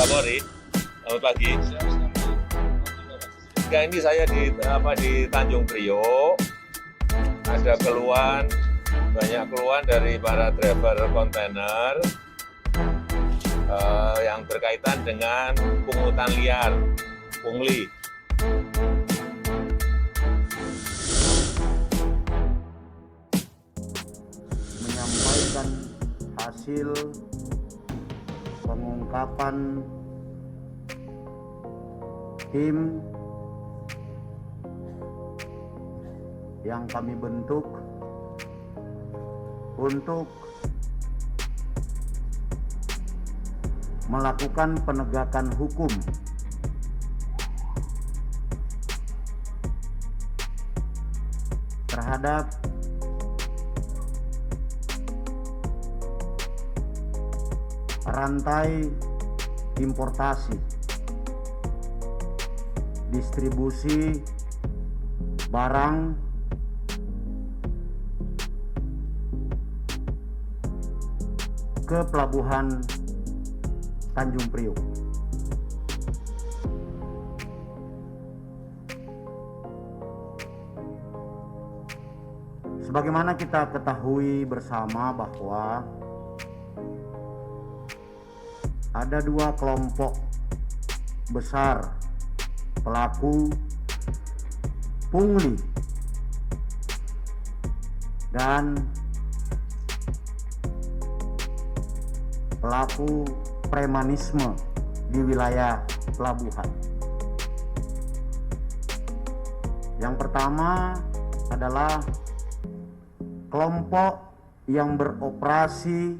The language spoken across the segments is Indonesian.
Kapolri, selamat pagi. Sekarang ini saya di Tanjung Priok, ada banyak keluhan dari para driver kontainer yang berkaitan dengan pungutan liar, pungli. Menyampaikan hasil pengungkapan tim yang kami bentuk untuk melakukan penegakan hukum terhadap rantai importasi, distribusi barang ke pelabuhan Tanjung Priok. Sebagaimana kita ketahui bersama bahwa ada dua kelompok besar pelaku pungli dan pelaku premanisme di wilayah pelabuhan. Yang pertama adalah kelompok yang beroperasi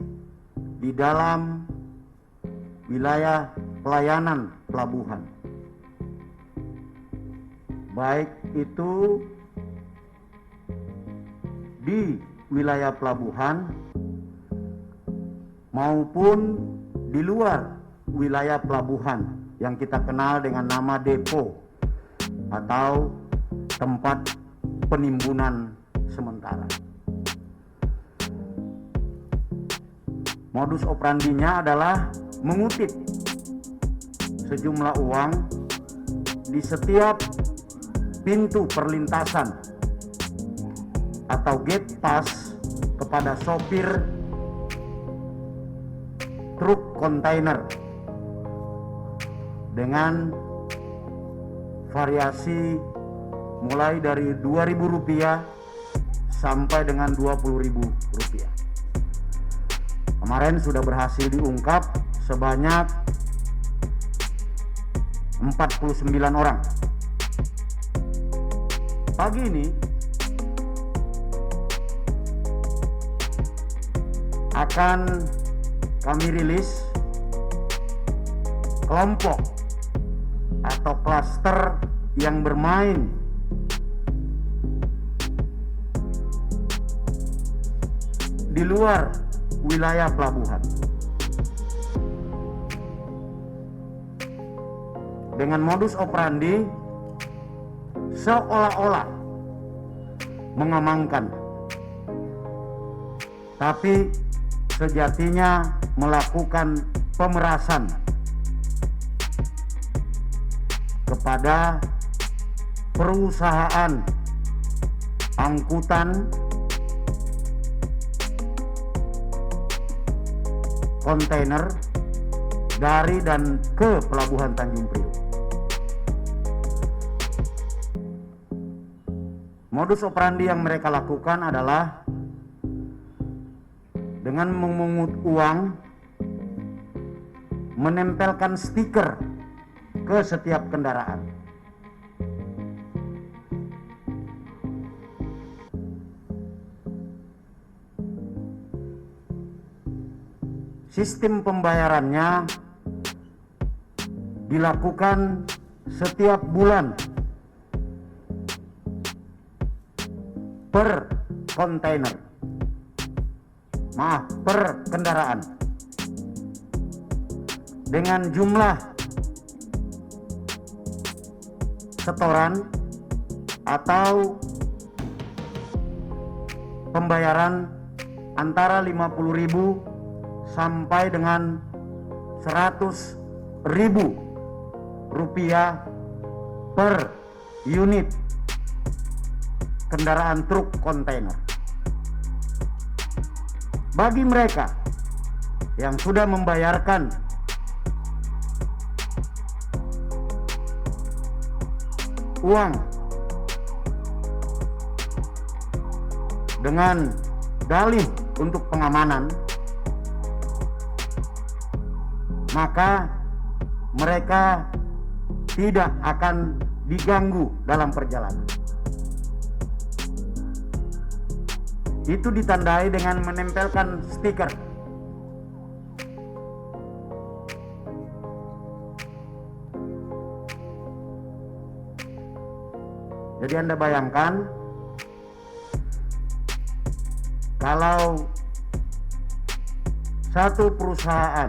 di dalam wilayah pelayanan pelabuhan, baik itu di wilayah pelabuhan maupun di luar wilayah pelabuhan yang kita kenal dengan nama depo atau tempat penimbunan sementara. Modus operandinya adalah mengutip sejumlah uang di setiap pintu perlintasan atau gate pass kepada sopir truk kontainer dengan variasi mulai dari Rp2.000 sampai dengan Rp20.000. Kemarin sudah berhasil diungkap sebanyak 49 orang. Pagi ini akan kami rilis kelompok atau klaster yang bermain di luar wilayah pelabuhan dengan modus operandi seolah-olah mengamankan, tapi sejatinya melakukan pemerasan kepada perusahaan angkutan kontainer dari dan ke pelabuhan Tanjung Priok. Modus operandi yang mereka lakukan adalah dengan memungut uang, menempelkan stiker ke setiap kendaraan. Sistem pembayarannya dilakukan setiap bulan per kontainer, per kendaraan, dengan jumlah setoran atau pembayaran antara 50.000 sampai dengan 150.000 rupiah per unit kendaraan truk kontainer. Bagi mereka yang sudah membayarkan uang dengan dalih untuk pengamanan, maka mereka tidak akan diganggu dalam perjalanan. Itu ditandai dengan menempelkan stiker. Jadi Anda bayangkan kalau satu perusahaan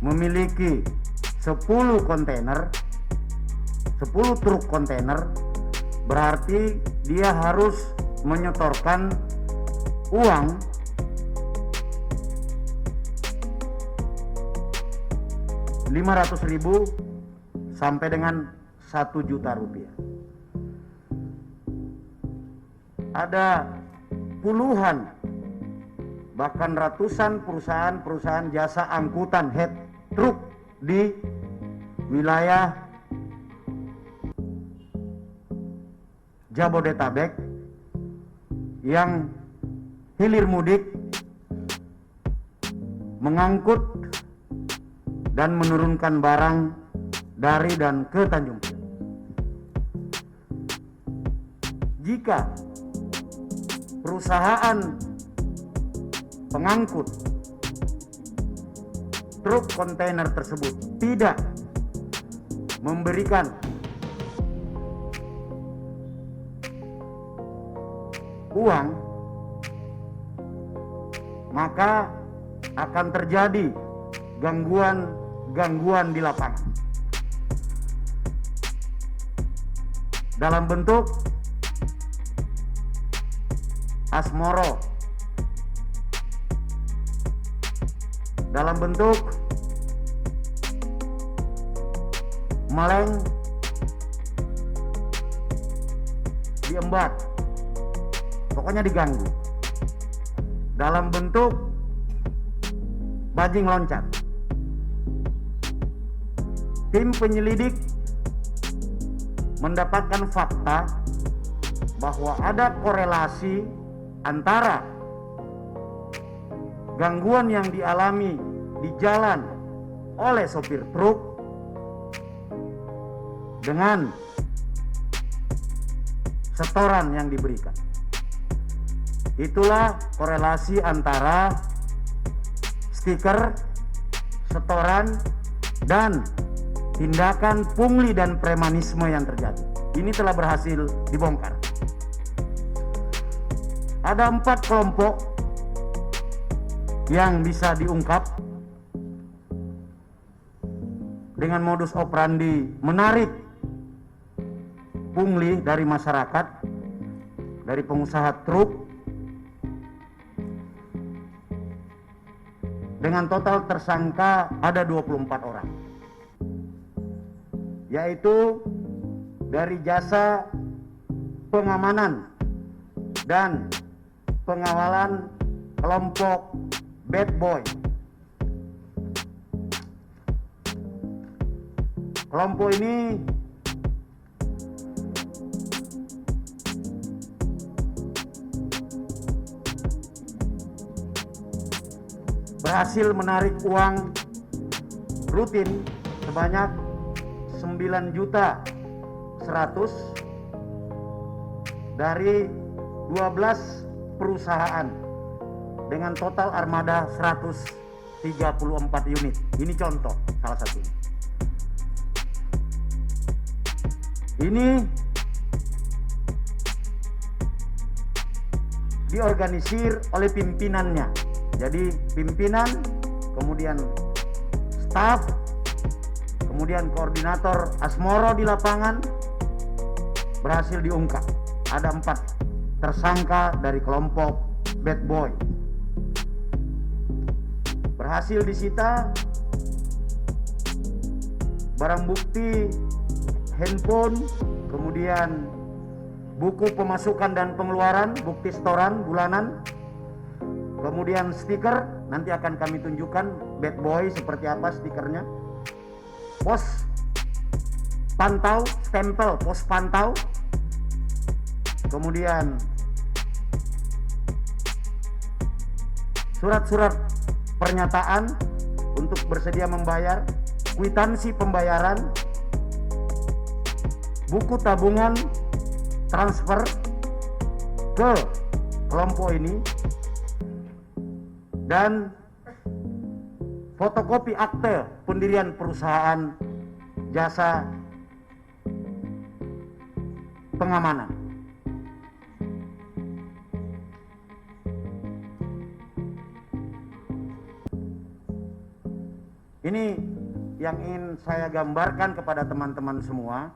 memiliki 10 kontainer, 10 truk kontainer, berarti dia harus menyetorkan uang Rp500.000 sampai dengan Rp1.000.000. Ada puluhan bahkan ratusan perusahaan jasa angkutan head truk di wilayah Jabodetabek yang hilir mudik mengangkut dan menurunkan barang dari dan ke Tanjung Priok. Jika perusahaan pengangkut truk kontainer tersebut tidak memberikan uang, maka akan terjadi gangguan di lapangan dalam bentuk asmoro, dalam bentuk meleng, diembat, pokoknya diganggu, dalam bentuk bajing loncat. Tim penyelidik mendapatkan fakta bahwa ada korelasi antara gangguan yang dialami di jalan oleh sopir truk dengan setoran yang diberikan. Itulah korelasi antara stiker, setoran, dan tindakan pungli dan premanisme yang terjadi. Ini telah berhasil dibongkar. Ada 4 kelompok yang bisa diungkap dengan modus operandi menarik pungli dari masyarakat, dari pengusaha truk, dengan total tersangka ada 24 orang, yaitu dari jasa pengamanan dan pengawalan kelompok bad boy. Kelompok ini berhasil menarik uang rutin sebanyak 9.100.000 dari 12 perusahaan dengan total armada 134 unit. Ini contoh salah satunya. Ini diorganisir oleh pimpinannya. Jadi pimpinan, kemudian staf, kemudian koordinator asmoro di lapangan berhasil diungkap. Ada 4 tersangka dari kelompok bad boy. Berhasil disita barang bukti handphone, kemudian buku pemasukan dan pengeluaran, bukti setoran bulanan, kemudian stiker, nanti akan kami tunjukkan bad boy seperti apa stikernya, pos pantau, stempel pos pantau, kemudian surat-surat pernyataan untuk bersedia membayar, kwitansi pembayaran, buku tabungan transfer ke kelompok ini, dan fotokopi akte pendirian perusahaan jasa pengamanan. Ini yang ingin saya gambarkan kepada teman-teman semua,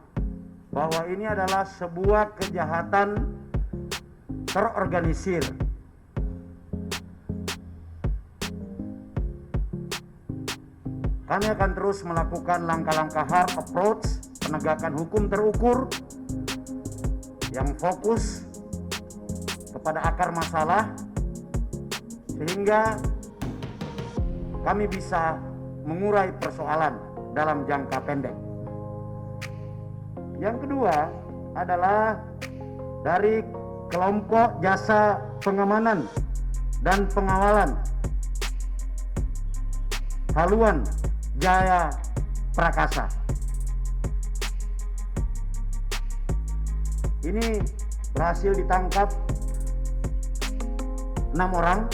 bahwa ini adalah sebuah kejahatan terorganisir. Kami akan terus melakukan langkah-langkah hard approach, penegakan hukum terukur yang fokus kepada akar masalah, sehingga kami bisa mengurai persoalan dalam jangka pendek. Yang kedua adalah dari kelompok jasa pengamanan dan pengawalan Haluan Jaya Prakasa. Ini berhasil ditangkap 6 orang,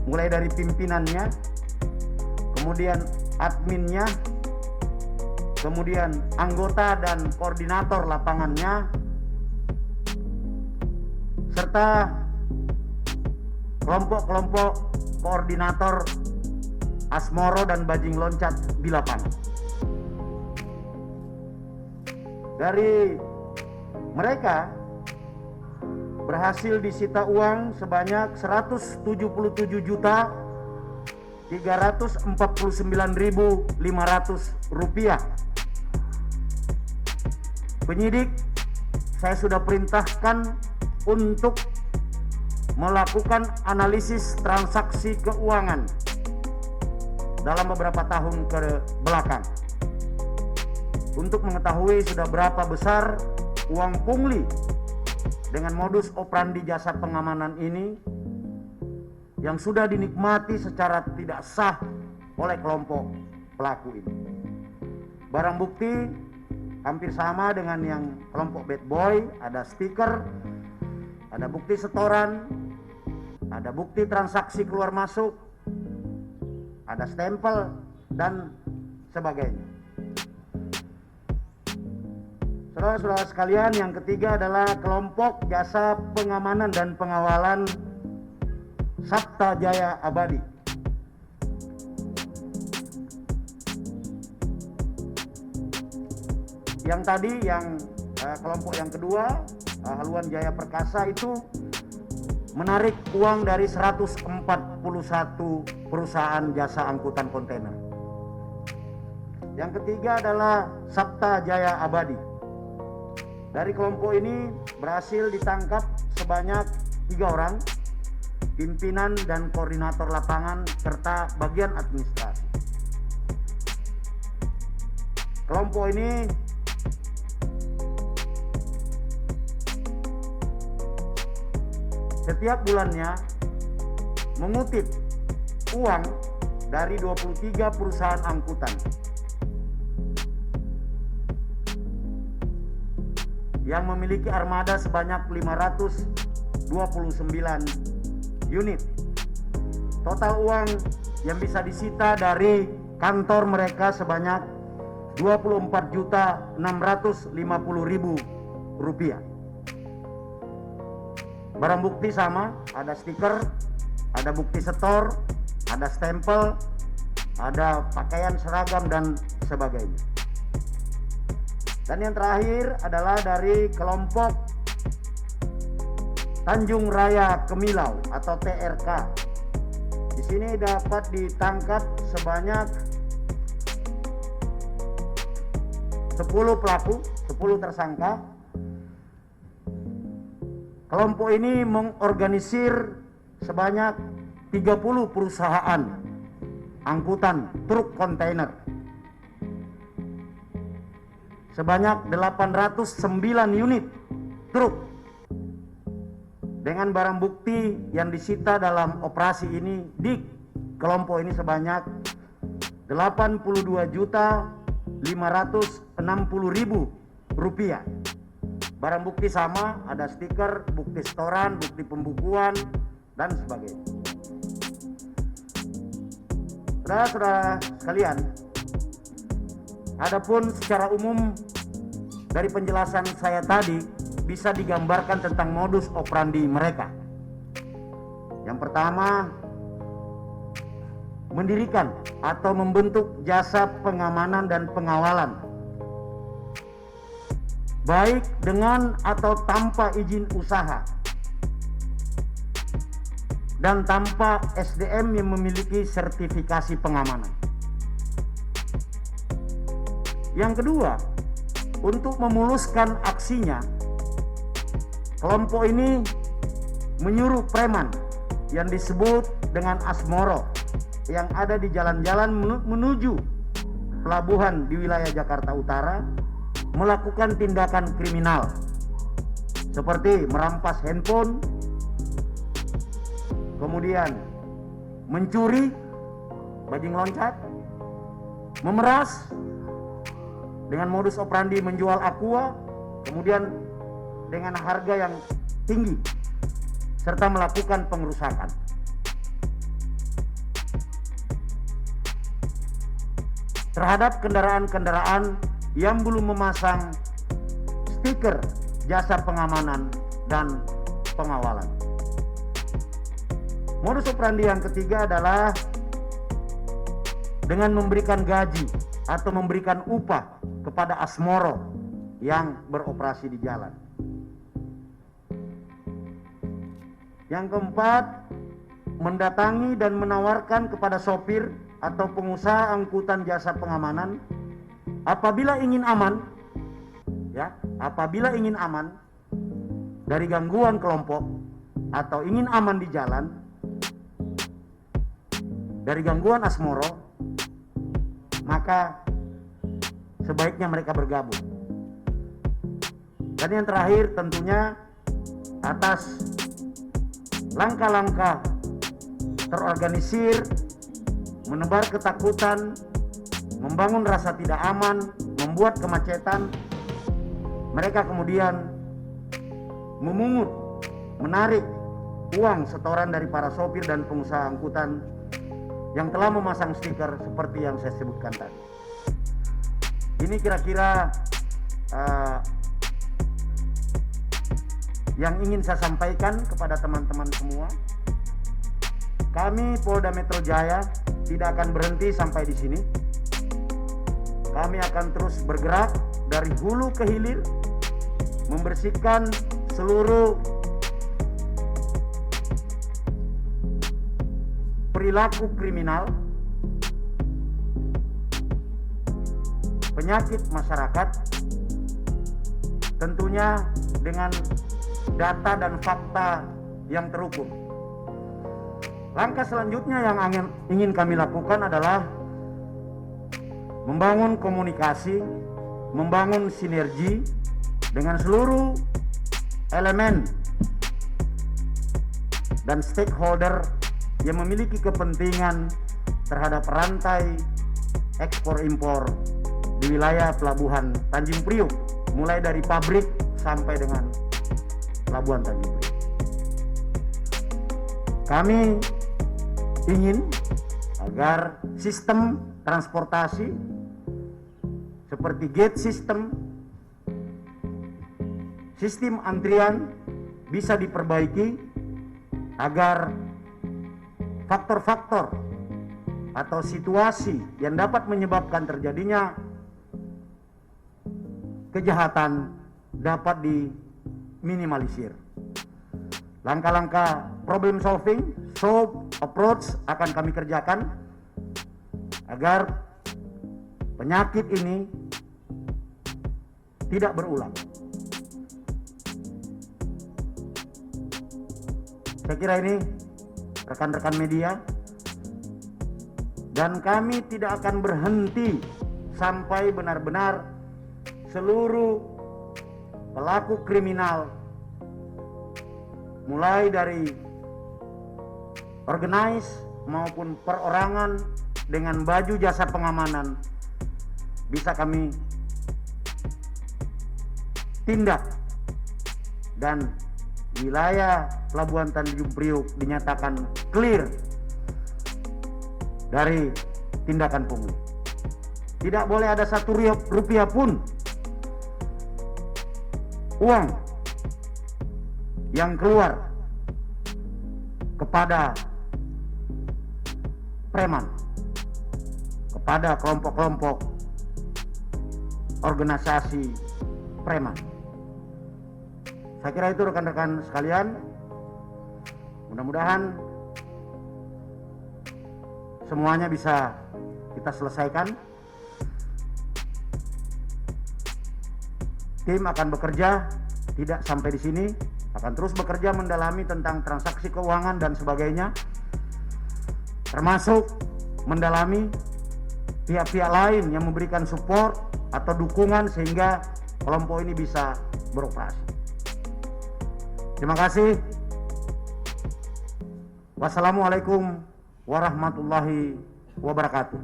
mulai dari pimpinannya, kemudian adminnya, kemudian anggota dan koordinator lapangannya, serta kelompok-kelompok koordinator Asmoro dan bajing loncat di lapangan. Dari mereka berhasil disita uang sebanyak 170.349.500 rupiah. Penyidik saya sudah perintahkan untuk melakukan analisis transaksi keuangan dalam beberapa tahun ke belakang untuk mengetahui sudah berapa besar uang pungli dengan modus operandi jasa pengamanan ini yang sudah dinikmati secara tidak sah oleh kelompok pelaku ini. Barang bukti hampir sama dengan yang kelompok bad boy, ada stiker, ada bukti setoran, ada bukti transaksi keluar masuk, ada stempel dan sebagainya. Saudara-saudara sekalian, yang ketiga adalah kelompok jasa pengamanan dan pengawalan Sabta Jaya Abadi. Yang tadi, yang kelompok yang kedua, Haluan Jaya Perkasa, itu menarik uang dari 141 perusahaan jasa angkutan kontainer. Yang ketiga adalah Sabta Jaya Abadi. Dari kelompok ini berhasil ditangkap sebanyak 3 orang, pimpinan dan koordinator lapangan serta bagian administrasi. Kelompok ini setiap bulannya mengutip uang dari 23 perusahaan angkutan yang memiliki armada sebanyak 529 unit. Total uang yang bisa disita dari kantor mereka sebanyak 24.650.000 rupiah. Barang bukti sama, ada stiker, ada bukti setor, ada stempel, ada pakaian seragam dan sebagainya. Dan yang terakhir adalah dari kelompok Tanjung Raya Kemilau atau TRK. Di sini dapat ditangkap sebanyak 10 pelaku, 10 tersangka. Kelompok ini mengorganisir sebanyak 30 perusahaan angkutan truk kontainer. Sebanyak 809 unit truk. Dengan barang bukti yang disita dalam operasi ini di kelompok ini sebanyak 82.560.000 rupiah. Barang bukti sama, ada stiker, bukti setoran, bukti pembukuan, dan sebagainya. Saudara-saudara sekalian, adapun secara umum dari penjelasan saya tadi bisa digambarkan tentang modus operandi mereka. Yang pertama, mendirikan atau membentuk jasa pengamanan dan pengawalan, baik dengan atau tanpa izin usaha dan tanpa SDM yang memiliki sertifikasi pengamanan. Yang kedua, untuk memuluskan aksinya, kelompok ini menyuruh preman yang disebut dengan Asmoro yang ada di jalan-jalan menuju pelabuhan di wilayah Jakarta Utara melakukan tindakan kriminal seperti merampas handphone, kemudian mencuri, bajing loncat, memeras dengan modus operandi menjual aqua, kemudian dengan harga yang tinggi, serta melakukan pengerusakan. Terhadap kendaraan-kendaraan yang belum memasang stiker jasa pengamanan dan pengawalan. Modus operandi yang ketiga adalah dengan memberikan gaji atau memberikan upah kepada Asmoro yang beroperasi di jalan. Yang keempat, mendatangi dan menawarkan kepada sopir atau pengusaha angkutan jasa pengamanan apabila ingin aman dari gangguan kelompok atau ingin aman di jalan dari gangguan Asmoro, maka sebaiknya mereka bergabung. Dan yang terakhir tentunya atas langkah-langkah terorganisir, menebar ketakutan, membangun rasa tidak aman, membuat kemacetan, mereka kemudian memungut, menarik uang setoran dari para sopir dan pengusaha angkutan yang telah memasang stiker seperti yang saya sebutkan tadi. Ini kira-kira yang ingin saya sampaikan kepada teman-teman semua. Kami Polda Metro Jaya tidak akan berhenti sampai di sini. Kami akan terus bergerak dari hulu ke hilir, membersihkan seluruh perilaku kriminal, penyakit masyarakat, tentunya dengan data dan fakta yang terukur. Langkah selanjutnya yang ingin kami lakukan adalah membangun komunikasi, membangun sinergi dengan seluruh elemen dan stakeholder yang memiliki kepentingan terhadap rantai ekspor-impor di wilayah pelabuhan Tanjung Priok, mulai dari pabrik sampai dengan pelabuhan Tanjung Priok. Kami ingin agar sistem transportasi seperti gate system, sistem antrian bisa diperbaiki agar faktor-faktor atau situasi yang dapat menyebabkan terjadinya kejahatan dapat diminimalisir. Langkah-langkah problem solving, approach akan kami kerjakan agar penyakit ini tidak berulang. Saya kira ini rekan-rekan media, dan kami tidak akan berhenti sampai benar-benar seluruh pelaku kriminal, mulai dari organize maupun perorangan dengan baju jasa pengamanan, bisa kami tindak, dan wilayah Pelabuhan Tanjung Priok dinyatakan clear dari tindakan pungli. Tidak boleh ada satu rupiah pun uang yang keluar kepada preman, kepada kelompok-kelompok organisasi preman. Saya kira itu rekan-rekan sekalian. Mudah-mudahan semuanya bisa kita selesaikan. Tim akan bekerja tidak sampai di sini, akan terus bekerja mendalami tentang transaksi keuangan dan sebagainya, termasuk mendalami pihak-pihak lain yang memberikan support atau dukungan sehingga kelompok ini bisa beroperasi. Terima kasih. Wassalamualaikum warahmatullahi wabarakatuh.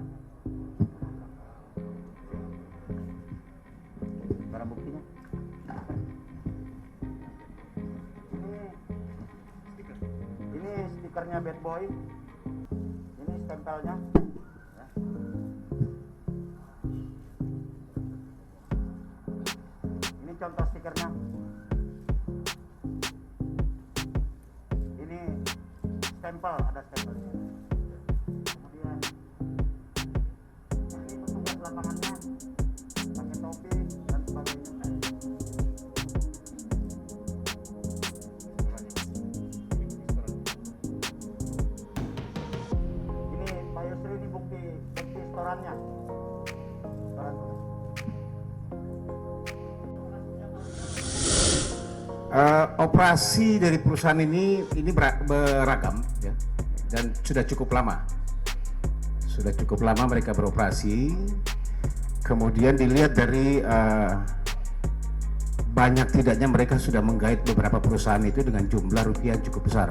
Barang buktinya. Ini stikernya Bad Boy. Ini stempelnya. Ya. Ini contoh stikernya. Ini stempel, ada stempel di sini. Kemudian ini petugas lapangannya pakai topi dan sebagainya. Ini Pak Yusri, ini bukti setorannya. Setoran. Operasi dari perusahaan ini beragam ya, dan sudah cukup lama. Sudah cukup lama mereka beroperasi. Kemudian dilihat dari banyak tidaknya mereka sudah menggait beberapa perusahaan itu dengan jumlah rupiah yang cukup besar.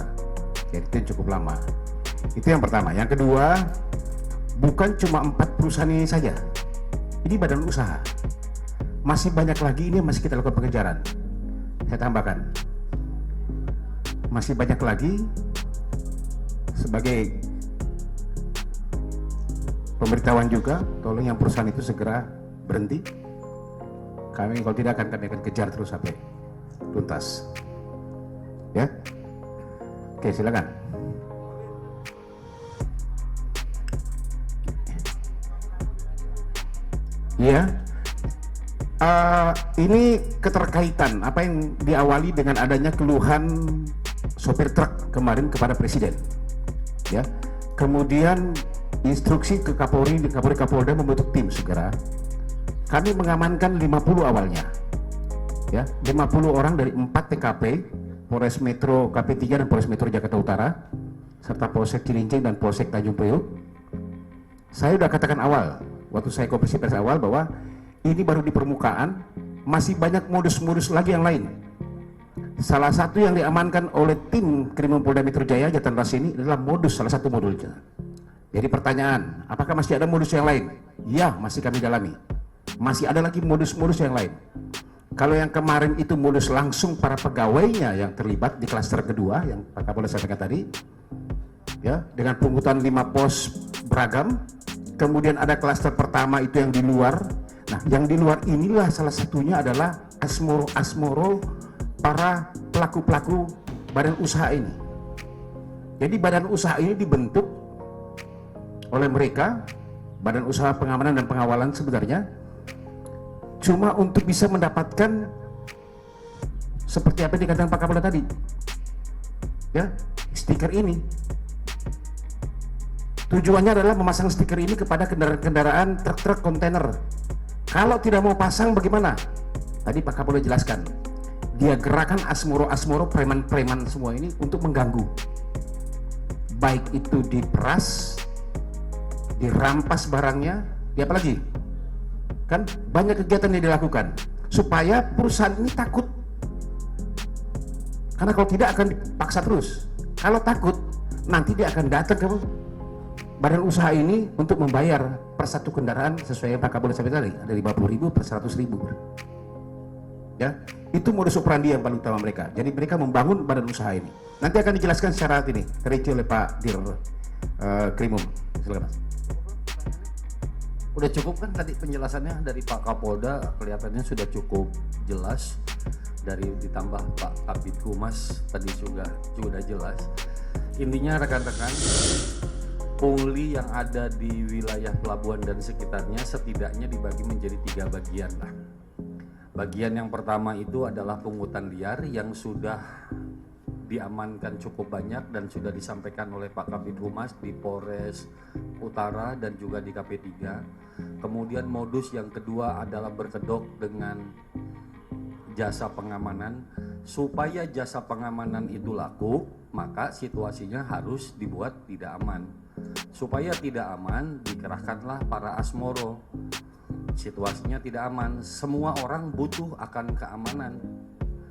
Jadi itu yang cukup lama. Itu yang pertama. Yang kedua, bukan cuma 4 perusahaan ini saja. Ini badan usaha. Masih banyak lagi, ini masih kita lakukan pengejaran. Saya tambahkan, masih banyak lagi. Sebagai pemberitahuan juga, tolong yang perusahaan itu segera berhenti. Kami kalau tidak kami akan kejar terus sampai tuntas. Ya, oke, silakan. Iya. Ini keterkaitan apa yang diawali dengan adanya keluhan sopir truk kemarin kepada Presiden, ya. Kemudian instruksi ke Kapolri, Kapolda membentuk tim segera. Kami mengamankan 50 awalnya, ya, 50 orang dari 4 TKP, Polres Metro KP3 dan Polres Metro Jakarta Utara, serta Polsek Cilincing dan Polsek Tanjung Priok. Saya sudah katakan awal, waktu saya konferensi pers awal, bahwa ini baru di permukaan, masih banyak modus-modus lagi yang lain. Salah satu yang diamankan oleh tim Krimum Polda Metro Jaya Jatan Ras ini adalah modus, salah satu modulnya. Jadi pertanyaan, apakah masih ada modus yang lain? Ya, masih kami dalami. Masih ada lagi modus-modus yang lain. Kalau yang kemarin itu modus langsung para pegawainya yang terlibat di klaster kedua, yang Pak Kapolda sampaikan tadi, ya, dengan pungutan 5 pos beragam. Kemudian ada klaster pertama itu yang di luar. Nah, yang di luar inilah salah satunya adalah asmoro para pelaku-pelaku badan usaha ini. Jadi badan usaha ini dibentuk oleh mereka, badan usaha pengamanan dan pengawalan sebenarnya, cuma untuk bisa mendapatkan seperti apa yang dikatakan Pak Kapolda tadi, ya, stiker ini. Tujuannya adalah memasang stiker ini kepada kendaraan-kendaraan truk-truk kontainer. Kalau tidak mau pasang bagaimana? Tadi Pak Kapolda jelaskan, dia gerakan asmoro-asmoro, preman-preman semua ini untuk mengganggu. Baik itu diperas, dirampas barangnya, ya apalagi? Kan banyak kegiatan yang dilakukan supaya perusahaan ini takut. Karena kalau tidak akan dipaksa terus. Kalau takut, nanti dia akan datang ke badan usaha ini untuk membayar per satu kendaraan sesuai yang Pak Kapolda sampai tadi, ada 50.000 per 100.000. Ya, itu modus operandi yang paling utama mereka. Jadi mereka membangun badan usaha ini. Nanti akan dijelaskan secara ini, terinci oleh Pak Dir Krimum. Silakan Mas. Udah cukup kan tadi penjelasannya dari Pak Kapolda, kelihatannya sudah cukup jelas. Dari ditambah Pak Kabid Humas tadi juga jelas. Intinya rekan-rekan, pungli yang ada di wilayah pelabuhan dan sekitarnya setidaknya dibagi menjadi 3 bagian lah. Bagian yang pertama itu adalah pungutan liar yang sudah diamankan cukup banyak dan sudah disampaikan oleh Pak Kabid Humas di Polres Utara dan juga di KP3. Kemudian modus yang kedua adalah berkedok dengan jasa pengamanan. Supaya jasa pengamanan itu laku, maka situasinya harus dibuat tidak aman. Supaya tidak aman, dikerahkanlah para asmoro. Situasinya tidak aman, semua orang butuh akan keamanan.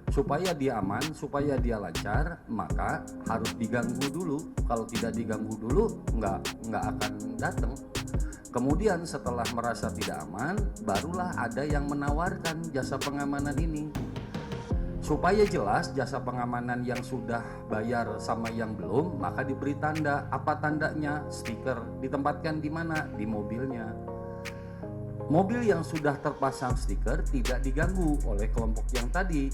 Supaya dia aman, supaya dia lancar, maka harus diganggu dulu. Kalau tidak diganggu dulu, nggak akan datang. Kemudian setelah merasa tidak aman, barulah ada yang menawarkan jasa pengamanan ini. Supaya jelas jasa pengamanan yang sudah bayar sama yang belum, maka diberi tanda. Apa tandanya? Stiker. Ditempatkan di mana? Di mobilnya. Mobil yang sudah terpasang stiker tidak diganggu oleh kelompok yang tadi.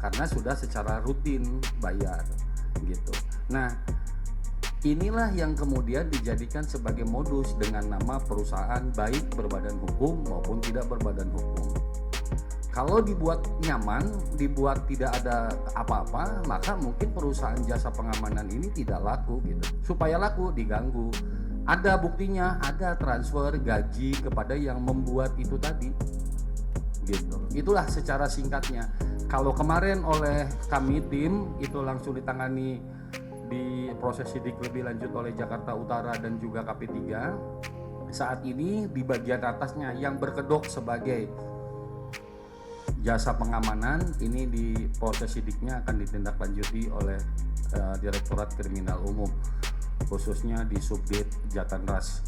Karena sudah secara rutin bayar gitu. Nah, inilah yang kemudian dijadikan sebagai modus dengan nama perusahaan baik berbadan hukum maupun tidak berbadan hukum. Kalau dibuat nyaman, dibuat tidak ada apa-apa, maka mungkin perusahaan jasa pengamanan ini tidak laku gitu. Supaya laku diganggu. Ada buktinya, ada transfer gaji kepada yang membuat itu tadi. Gitu. Itulah secara singkatnya. Kalau kemarin oleh kami tim itu langsung ditangani di proses sidik lebih lanjut oleh Jakarta Utara dan juga KP3. Saat ini di bagian atasnya yang berkedok sebagai jasa pengamanan ini di proses sidiknya akan ditindaklanjuti oleh Direktorat Kriminal Umum, khususnya di Subdit Jatanras.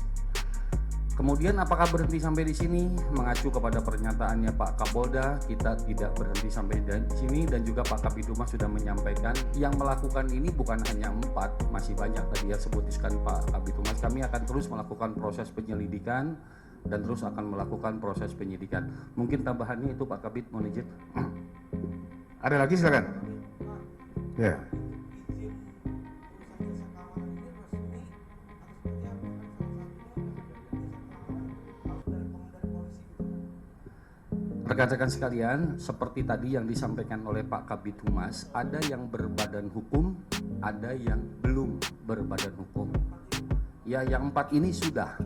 Kemudian apakah berhenti sampai di sini? Mengacu kepada pernyataannya Pak Kapolda, kita tidak berhenti sampai di sini dan juga Pak Kabid Humas sudah menyampaikan yang melakukan ini bukan hanya 4, masih banyak tadi ya sebutkan Pak Kabid Humas. Kami akan terus melakukan proses penyelidikan dan terus akan melakukan proses penyidikan. Mungkin tambahannya itu Pak Kabid, mohon izin. Ada lagi silakan. Ya. Rekan-rekan sekalian, seperti tadi yang disampaikan oleh Pak Kabid Humas, ada yang berbadan hukum, ada yang belum berbadan hukum. Ya, yang 4 ini sudah.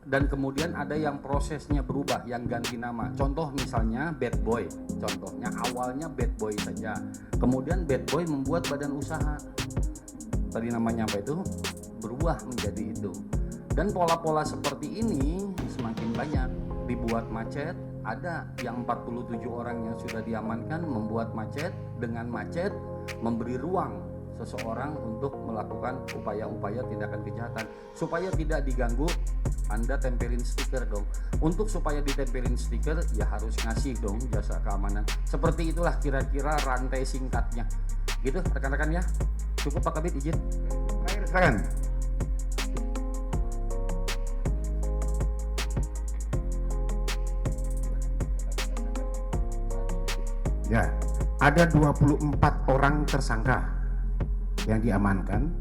Dan kemudian ada yang prosesnya berubah, yang ganti nama. Contoh misalnya Bad Boy, contohnya awalnya Bad Boy saja. Kemudian Bad Boy membuat badan usaha. Tadi namanya apa itu? Berubah menjadi itu. Dan pola-pola seperti ini semakin banyak. Dibuat macet, ada yang 47 orang yang sudah diamankan membuat macet, dengan macet memberi ruang seseorang untuk melakukan upaya-upaya tindakan kejahatan. Supaya tidak diganggu, Anda tempelin stiker dong. Untuk supaya ditempelin stiker, ya harus ngasih dong jasa keamanan. Seperti itulah kira-kira rantai singkatnya. Gitu rekan-rekan ya. Cukup Pak Kabid, izin. Terakhir silakan. Ya, ada 24 orang tersangka yang diamankan.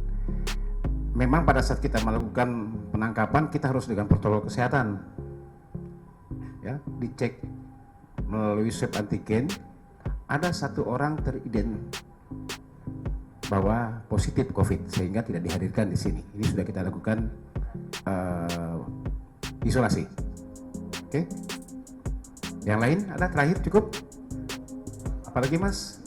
Memang pada saat kita melakukan penangkapan kita harus dengan protokol kesehatan. Ya, dicek melalui swab antigen. Ada 1 orang teridentifikasi bahwa positif COVID sehingga tidak dihadirkan di sini. Ini sudah kita lakukan isolasi. Oke. Yang lain ada terakhir cukup? Apalagi Mas?